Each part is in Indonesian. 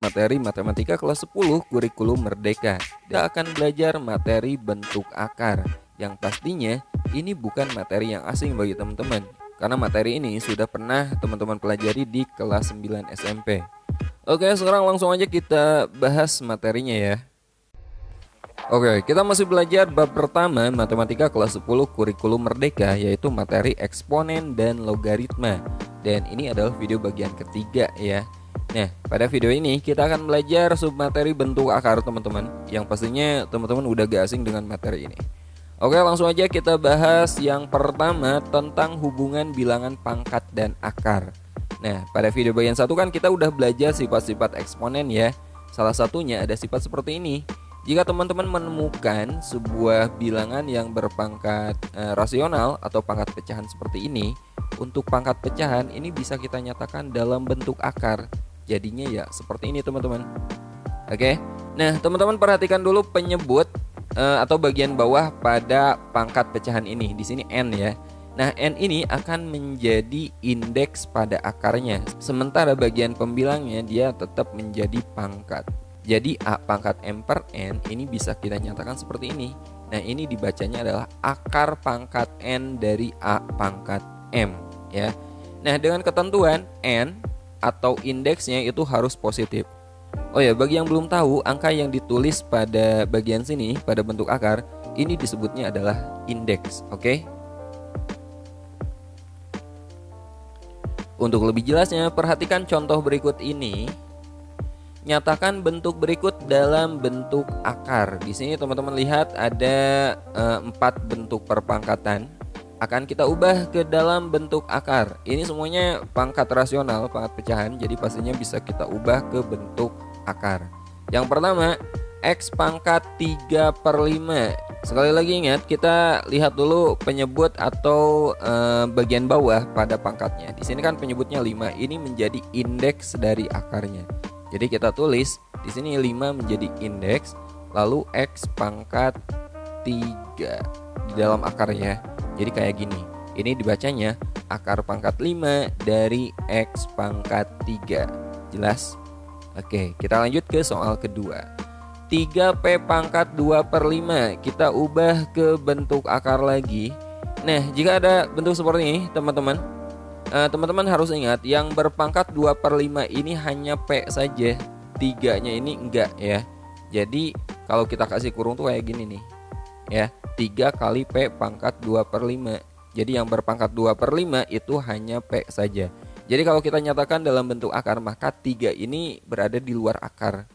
materi matematika kelas 10 kurikulum merdeka. Kita akan belajar materi bentuk akar, yang pastinya ini bukan materi yang asing bagi teman-teman, karena materi ini sudah pernah teman-teman pelajari di kelas 9 SMP. Oke, sekarang langsung aja kita bahas materinya ya. Oke, kita masih belajar bab pertama matematika kelas 10 kurikulum merdeka, yaitu materi eksponen dan logaritma. Dan ini adalah video bagian ketiga ya. Nah, pada video ini kita akan belajar submateri bentuk akar teman-teman, yang pastinya teman-teman udah gak asing dengan materi ini. Oke, langsung aja kita bahas yang pertama tentang hubungan bilangan pangkat dan akar. Nah, pada video bagian 1 kan kita udah belajar sifat-sifat eksponen ya. Salah satunya ada sifat seperti ini. Jika teman-teman menemukan sebuah bilangan yang berpangkat rasional atau pangkat pecahan seperti ini, untuk pangkat pecahan ini bisa kita nyatakan dalam bentuk akar. Jadinya ya seperti ini teman-teman. Oke. Nah, teman-teman perhatikan dulu penyebut atau bagian bawah pada pangkat pecahan ini. Di sini n ya. Nah, n ini akan menjadi indeks pada akarnya. Sementara bagian pembilangnya dia tetap menjadi pangkat. Jadi a pangkat m per n ini bisa kita nyatakan seperti ini. Nah, ini dibacanya adalah akar pangkat n dari a pangkat m ya. Nah, dengan ketentuan n atau indeksnya itu harus positif. Oh ya, bagi yang belum tahu, angka yang ditulis pada bagian sini pada bentuk akar ini disebutnya adalah indeks, oke? Untuk lebih jelasnya, perhatikan contoh berikut ini. Nyatakan bentuk berikut dalam bentuk akar. Di sini teman-teman lihat ada 4 bentuk perpangkatan. Akan kita ubah ke dalam bentuk akar. Ini semuanya pangkat rasional, pangkat pecahan, jadi pastinya bisa kita ubah ke bentuk akar. Yang pertama, X pangkat 3/5. Sekali lagi ingat, kita lihat dulu penyebut atau bagian bawah pada pangkatnya. Di sini kan penyebutnya 5, ini menjadi indeks dari akarnya. Jadi kita tulis di sini 5 menjadi indeks, lalu X pangkat 3 di dalam akarnya. Jadi kayak gini. Ini dibacanya akar pangkat 5 dari X pangkat 3. Jelas? Oke, kita lanjut ke soal kedua. 3P pangkat 2/5. Kita ubah ke bentuk akar lagi. Nah, jika ada bentuk seperti ini teman-teman, teman-teman harus ingat yang berpangkat 2/5 ini hanya P saja, 3-nya ini enggak ya. Jadi kalau kita kasih kurung tuh kayak gini nih ya, 3 kali P pangkat 2/5. Jadi yang berpangkat 2/5 itu hanya P saja. Jadi kalau kita nyatakan dalam bentuk akar, maka 3 ini berada di luar akar.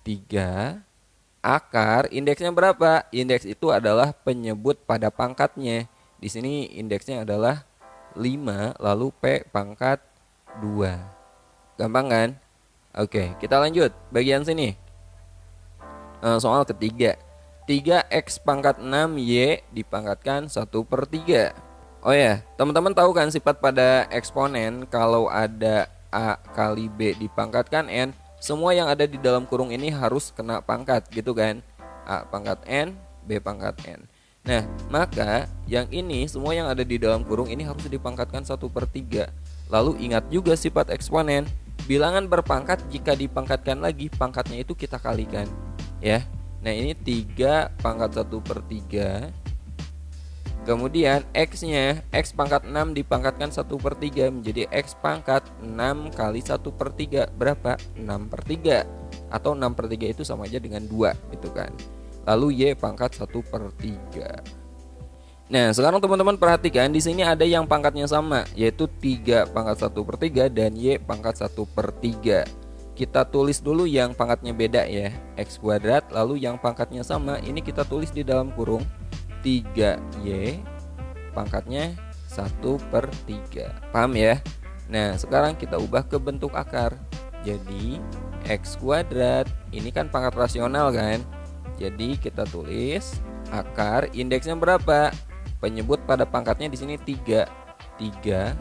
3 akar, indeksnya berapa? Indeks itu adalah penyebut pada pangkatnya. Di sini indeksnya adalah 5, lalu P pangkat 2. Gampang kan? Oke, kita lanjut bagian sini. Soal ketiga. 3X pangkat 6Y dipangkatkan 1/3. Oh ya, teman-teman tahu kan sifat pada eksponen, kalau ada A kali B dipangkatkan N, semua yang ada di dalam kurung ini harus kena pangkat gitu kan. A pangkat N, B pangkat N. Nah, maka yang ini semua yang ada di dalam kurung ini harus dipangkatkan 1/3. Lalu ingat juga sifat eksponen, bilangan berpangkat jika dipangkatkan lagi pangkatnya itu kita kalikan ya. Nah, ini 3 pangkat 1/3. Kemudian X-nya, X pangkat 6 dipangkatkan 1/3 menjadi X pangkat 6 kali 1/3. Berapa? 6/3. Atau 6/3 itu sama aja dengan 2 gitu kan. Lalu Y pangkat 1/3. Nah, sekarang teman-teman perhatikan di sini ada yang pangkatnya sama, yaitu 3 pangkat 1/3 dan Y pangkat 1/3. Kita tulis dulu yang pangkatnya beda ya, X kuadrat, lalu yang pangkatnya sama ini kita tulis di dalam kurung 3Y pangkatnya 1/3. Paham ya? Nah, sekarang kita ubah ke bentuk akar. Jadi X kuadrat, ini kan pangkat rasional kan. Jadi kita tulis akar, indeksnya berapa? Penyebut pada pangkatnya di sini 3. 3.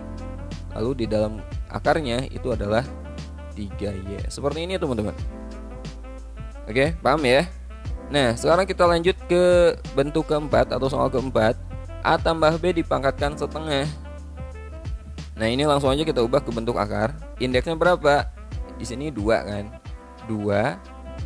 Lalu di dalam akarnya itu adalah 3Y. Seperti ini teman-teman. Oke, paham ya? Nah, sekarang kita lanjut ke bentuk keempat atau soal keempat. A tambah B dipangkatkan setengah. Nah, ini langsung aja kita ubah ke bentuk akar. Indeksnya berapa? Di sini 2 kan. 2,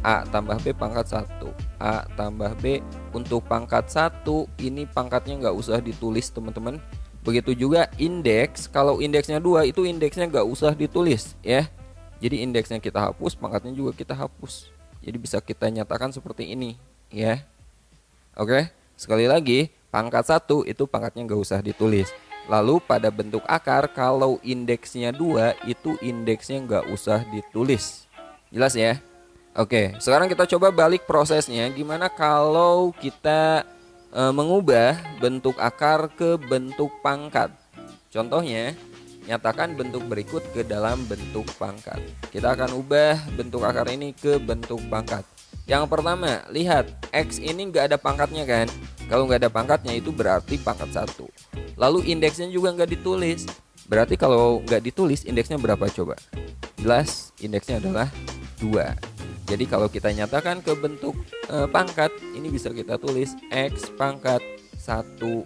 A tambah B pangkat 1, A tambah B. Untuk pangkat 1 ini pangkatnya nggak usah ditulis teman-teman. Begitu juga indeks, kalau indeksnya 2 itu indeksnya nggak usah ditulis ya. Jadi indeksnya kita hapus, pangkatnya juga kita hapus. Jadi bisa kita nyatakan seperti ini ya. Oke, sekali lagi pangkat 1 itu pangkatnya nggak usah ditulis. Lalu pada bentuk akar kalau indeksnya 2 itu indeksnya nggak usah ditulis. Jelas ya? Oke, sekarang kita coba balik prosesnya. Gimana kalau kita mengubah bentuk akar ke bentuk pangkat? Contohnya, nyatakan bentuk berikut ke dalam bentuk pangkat. Kita akan ubah bentuk akar ini ke bentuk pangkat. Yang pertama, lihat X ini nggak ada pangkatnya kan? Kalau nggak ada pangkatnya itu berarti pangkat 1. Lalu indeksnya juga nggak ditulis. Berarti kalau nggak ditulis indeksnya berapa coba? Jelas indeksnya adalah 2. Jadi kalau kita nyatakan ke bentuk pangkat, ini bisa kita tulis X pangkat 1/2.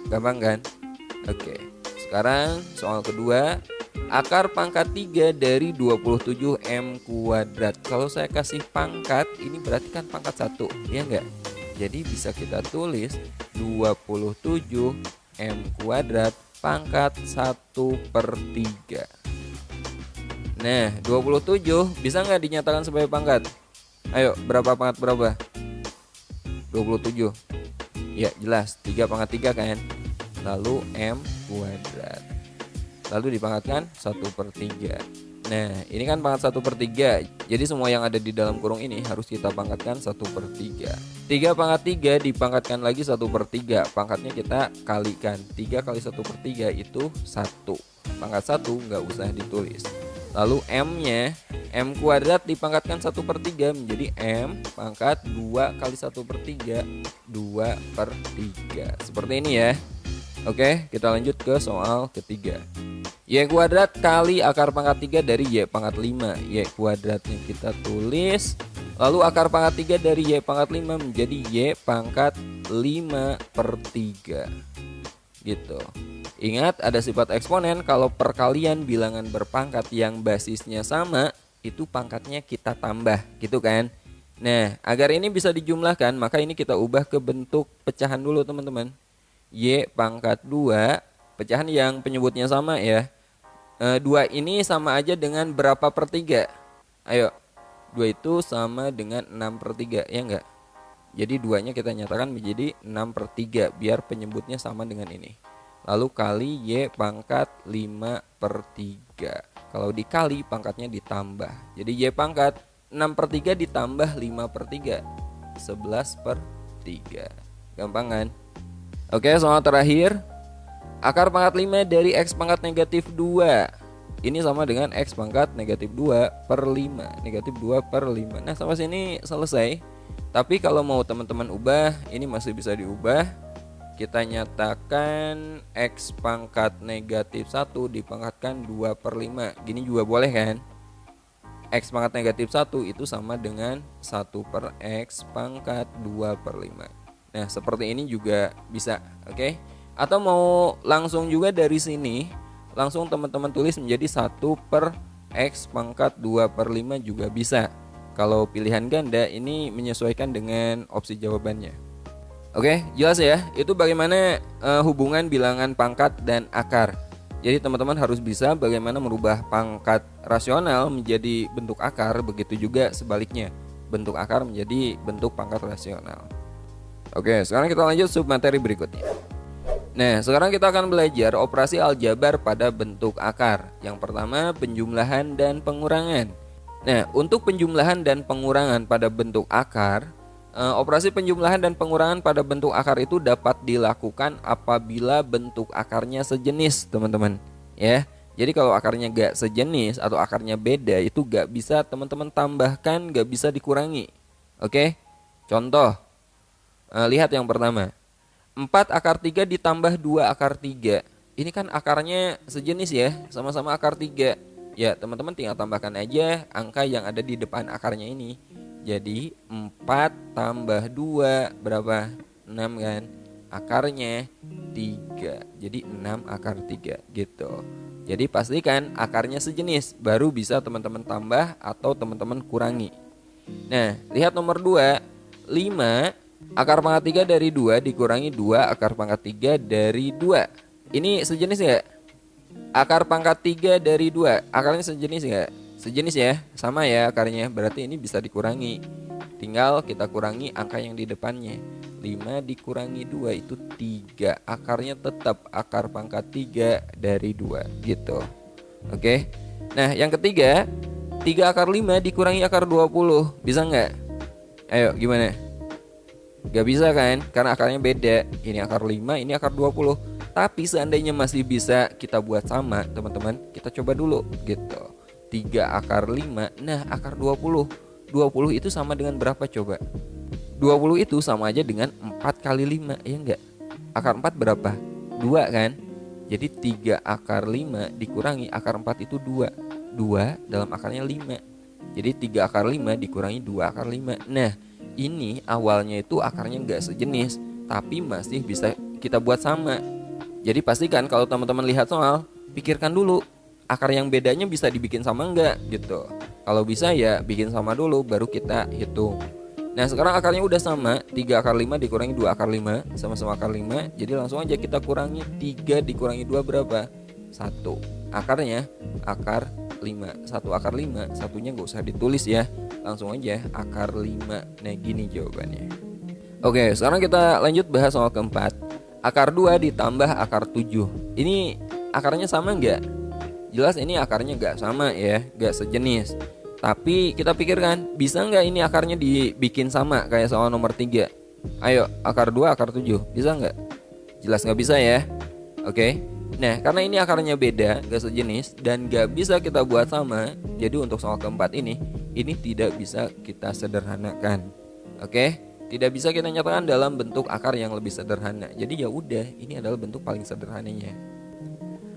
Gampang kan? Oke, sekarang soal kedua. Akar pangkat 3 dari 27M². Kalau saya kasih pangkat, ini berarti kan pangkat 1, ya enggak? Jadi bisa kita tulis 27M² pangkat 1/3. Nah, 27 bisa nggak dinyatakan sebagai pangkat? Ayo, berapa pangkat berapa? 27. Ya, jelas, 3 pangkat 3 kan? Lalu M². Lalu dipangkatkan 1/3. Nah, ini kan pangkat 1/3. Jadi semua yang ada di dalam kurung ini harus kita pangkatkan 1/3. 3 pangkat 3 dipangkatkan lagi 1/3. Pangkatnya kita kalikan. 3 kali 1/3 itu 1. Pangkat 1 nggak usah ditulis. Lalu M-nya, M² dipangkatkan 1/3 menjadi M pangkat 2 kali 1/3, 2/3. Seperti ini ya. Oke, kita lanjut ke soal ketiga. Y² kali akar pangkat 3 dari Y pangkat 5. Y² kita tulis. Lalu akar pangkat 3 dari Y pangkat 5 menjadi Y pangkat 5/3. Gitu. Ingat, ada sifat eksponen. Kalau perkalian bilangan berpangkat yang basisnya sama, itu pangkatnya kita tambah, gitu kan? Nah, agar ini bisa dijumlahkan, maka ini kita ubah ke bentuk pecahan dulu teman-teman. Y pangkat 2, pecahan yang penyebutnya sama ya. 2 ini sama aja dengan berapa per 3? Ayo, 2 itu sama dengan 6/3, ya enggak? Jadi 2-nya kita nyatakan menjadi 6/3 biar penyebutnya sama dengan ini. Lalu kali Y pangkat 5/3. Kalau dikali pangkatnya ditambah. Jadi Y pangkat 6/3 ditambah 5/3, 11/3. Gampang kan? Oke, soal terakhir. Akar pangkat 5 dari X pangkat negatif 2. Ini sama dengan X pangkat negatif 2/5. Negatif 2/5. Nah, sampai sini selesai. Tapi kalau mau teman-teman ubah, ini masih bisa diubah. Kita nyatakan X pangkat negatif 1 dipangkatkan 2/5. Gini juga boleh kan? X pangkat negatif 1 itu sama dengan 1/X pangkat 2/5. Nah, seperti ini juga bisa, oke? Atau mau langsung juga dari sini, langsung teman-teman tulis menjadi 1/X pangkat 2/5 juga bisa. Kalau pilihan ganda ini menyesuaikan dengan opsi jawabannya. Oke, jelas ya. Itu bagaimana hubungan bilangan pangkat dan akar. Jadi teman-teman harus bisa bagaimana merubah pangkat rasional menjadi bentuk akar. Begitu juga sebaliknya, bentuk akar menjadi bentuk pangkat rasional. Oke, sekarang kita lanjut submateri berikutnya. Nah, sekarang kita akan belajar operasi aljabar pada bentuk akar. Yang pertama, penjumlahan dan pengurangan. Nah, untuk penjumlahan dan pengurangan pada bentuk akar, operasi penjumlahan dan pengurangan pada bentuk akar itu dapat dilakukan apabila bentuk akarnya sejenis, teman-teman. Ya, jadi kalau akarnya gak sejenis atau akarnya beda, itu gak bisa teman-teman tambahkan, gak bisa dikurangi. Oke, contoh, lihat yang pertama. 4 akar 3 ditambah 2 akar 3. Ini kan akarnya sejenis ya, sama-sama akar 3. Ya, teman-teman tinggal tambahkan aja angka yang ada di depan akarnya ini. Jadi 4 tambah 2 berapa? 6 kan? Akarnya 3. Jadi 6 akar 3 gitu. Jadi pastikan akarnya sejenis, baru bisa teman-teman tambah atau teman-teman kurangi. Nah, lihat nomor 2, 5 akar pangkat 3 dari 2 dikurangi 2 akar pangkat 3 dari 2. Ini sejenis nggak? Akar pangkat 3 dari 2, akarnya sejenis nggak? Sejenis ya, sama ya akarnya, berarti ini bisa dikurangi. Tinggal kita kurangi angka yang di depannya. 5 dikurangi 2 itu 3, akarnya tetap akar pangkat 3 dari 2 gitu. Oke. Nah yang ketiga, 3 akar 5 dikurangi akar 20, bisa nggak? Ayo gimana? Gak bisa kan, karena akarnya beda. Ini akar 5, ini akar 20. Tapi seandainya masih bisa kita buat sama teman-teman, kita coba dulu gitu. 3 akar 5, nah akar 20. 20 itu sama dengan berapa coba? 20 itu sama aja dengan 4 kali 5, ya enggak? Akar 4 berapa? 2 kan? Jadi 3 akar 5 dikurangi akar 4 itu 2. 2 dalam akarnya 5. Jadi 3 akar 5 dikurangi 2 akar 5. Nah ini awalnya itu akarnya enggak sejenis, tapi masih bisa kita buat sama. Jadi pastikan kalau teman-teman lihat soal, pikirkan dulu akar yang bedanya bisa dibikin sama enggak gitu. Kalau bisa ya bikin sama dulu baru kita hitung. Nah sekarang akarnya udah sama, 3 akar 5 dikurangi 2 akar 5, sama-sama akar 5. Jadi langsung aja kita kurangi 3 dikurangi 2 berapa? 1. Akarnya akar 5. 1 akar 5, satunya gak usah ditulis ya, langsung aja akar 5. Nah gini jawabannya. Oke, sekarang kita lanjut bahas soal keempat. Akar 2 ditambah akar 7. Ini akarnya sama enggak? Jelas ini akarnya gak sama ya, gak sejenis. Tapi kita pikirkan, bisa nggak ini akarnya dibikin sama kayak soal nomor 3? Ayo, akar 2, akar 7, bisa nggak? Jelas nggak bisa ya. Oke. Nah, karena ini akarnya beda, gak sejenis, dan gak bisa kita buat sama, jadi untuk soal keempat ini tidak bisa kita sederhanakan. Oke? Tidak bisa kita nyatakan dalam bentuk akar yang lebih sederhana. Jadi ya udah, ini adalah bentuk paling sederhananya.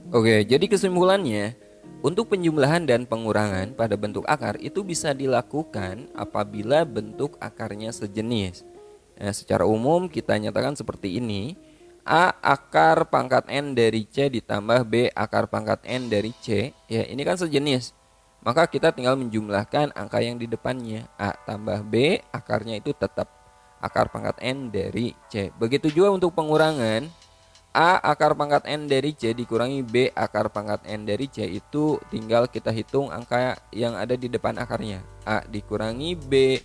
Oke, jadi kesimpulannya, untuk penjumlahan dan pengurangan pada bentuk akar itu bisa dilakukan apabila bentuk akarnya sejenis. Nah, secara umum kita nyatakan seperti ini. A akar pangkat N dari C ditambah B akar pangkat N dari C. Ya, ini kan sejenis. Maka kita tinggal menjumlahkan angka yang di depannya. A tambah B, akarnya itu tetap akar pangkat N dari C. Begitu juga untuk pengurangan. A akar pangkat N dari C dikurangi B akar pangkat N dari C, itu tinggal kita hitung angka yang ada di depan akarnya. A dikurangi B,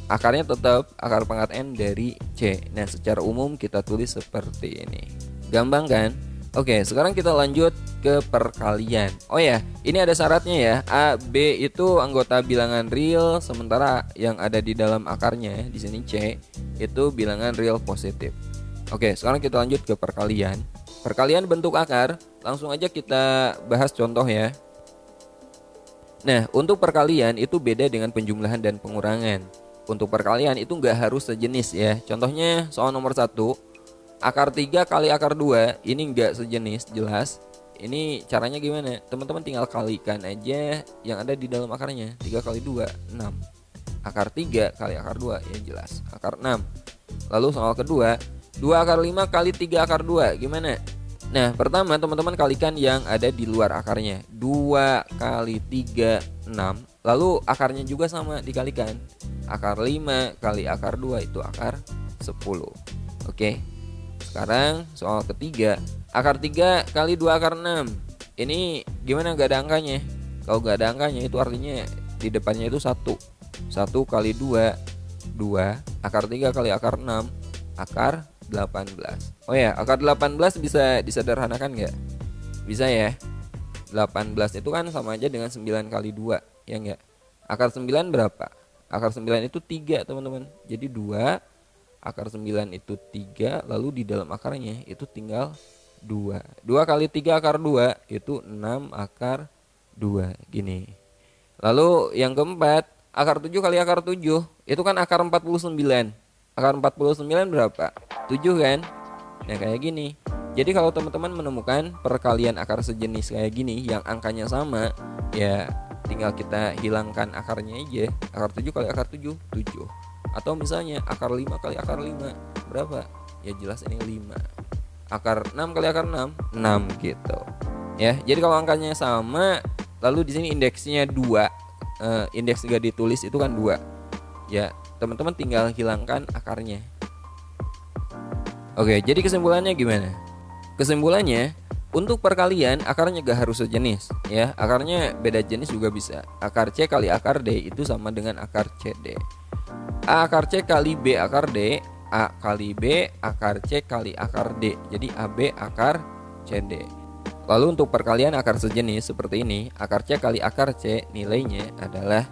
akarnya tetap akar pangkat N dari C. Nah secara umum kita tulis seperti ini. Gampang kan? Oke, sekarang kita lanjut ke perkalian. Oh ya, ini ada syaratnya ya. A, B itu anggota bilangan real, sementara yang ada di dalam akarnya di sini C itu bilangan real positif. Oke, sekarang kita lanjut ke perkalian. Perkalian bentuk akar, langsung aja kita bahas contoh ya. Nah, untuk perkalian itu beda dengan penjumlahan dan pengurangan. Untuk perkalian itu nggak harus sejenis ya. Contohnya soal nomor 1, akar 3 kali akar 2, ini nggak sejenis, jelas. Ini caranya gimana? Teman-teman tinggal kalikan aja yang ada di dalam akarnya. 3 kali 2, 6. Akar 3 kali akar 2, ya jelas, akar 6. Lalu soal kedua, 2 akar 5 kali 3 akar 2, gimana? Nah pertama teman-teman kalikan yang ada di luar akarnya. 2 kali 3, 6. Lalu akarnya juga sama dikalikan. Akar 5 kali akar 2 itu akar 10. Oke. Sekarang soal ketiga, akar 3 kali 2 akar 6. Ini gimana, gak ada angkanya? Kalau gak ada angkanya itu artinya di depannya itu 1. 1 kali 2, 2. Akar 3 kali akar 6, akar 18. Oh ya, akar 18 bisa disederhanakan nggak? Bisa ya. 18 itu kan sama aja dengan 9 kali 2, ya nggak? Akar 9 berapa? Akar 9 itu 3 teman-teman. Jadi 2, akar 9 itu 3, lalu di dalam akarnya itu tinggal 2. 2 kali 3 akar 2 itu 6 akar 2, gini. Lalu yang keempat, akar 7 kali akar 7 itu kan akar 49. Akar 49 berapa? 7 kan? Nah kayak gini. Jadi kalau teman-teman menemukan perkalian akar sejenis kayak gini yang angkanya sama, ya tinggal kita hilangkan akarnya aja. Akar 7 kali akar 7, 7. Atau misalnya akar 5 kali akar 5, berapa? Ya jelas ini 5. Akar 6 kali akar 6, 6 gitu. Ya, jadi kalau angkanya sama, lalu di sini indeksnya 2, indeks gak ditulis itu kan 2. Ya, teman-teman tinggal hilangkan akarnya. Oke, jadi kesimpulannya gimana? Kesimpulannya, untuk perkalian akarnya gak harus sejenis ya. Akarnya beda jenis juga bisa. Akar C kali akar D itu sama dengan akar CD. A akar C kali B akar D, A kali B akar C kali akar D. Jadi AB akar CD. Lalu untuk perkalian akar sejenis seperti ini, akar C kali akar C nilainya adalah